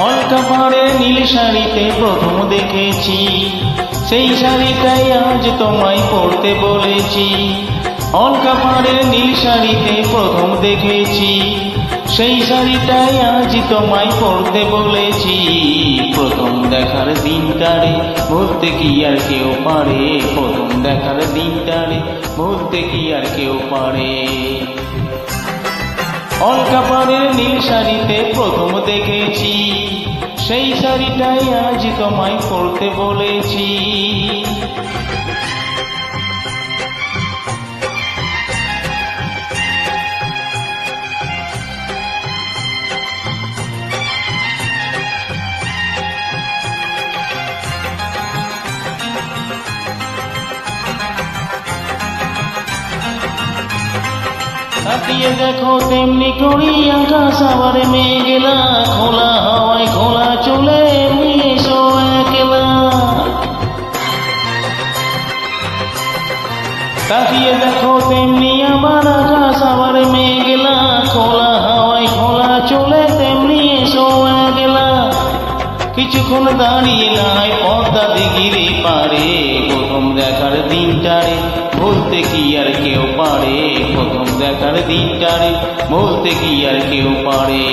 অলকা পাড়ের নীল শাড়িতে প্রথম দেখেছি, সেই শাড়িটাই আজ তোমায় পরতে বলেছি। অলকা পাড়ের নীল শাড়িতে প্রথম দেখেছি, সেই শাড়িটাই আজ তোমায় পরতে বলেছি। প্রথম দেখার দিনটারে ভুলতে কি আর কেউ পারে, প্রথম দেখার দিনটারে ভুলতে কি আর কেউ পারে। অলকা পাড়ের নীল শাড়িতে প্রথম দেখেছি, সেই শাড়িটাই আজ তোমায় পরতে বলেছি। তাকিয়ে দেখো তেমনি করি আকাশ আবার মেঘলা, খোলা হাওয়ায় খোলা চলে নিয়ে এসো একলা। তাকিয়ে দেখো তেমনি আমার আকাশ আবার মেঘলা, খোলা হাওয়ায় খোলা চলে তেমনি এসো একলা। কিছুক্ষণ দাঁড়িয়ে নাই পদ্মা দিঘির পারে, প্রথম দেখার দিনটারে ভুলতে কি আর কেউ পারে, প্রথম দেখার দিনটারে ভুলতে কি আর কেউ পারে।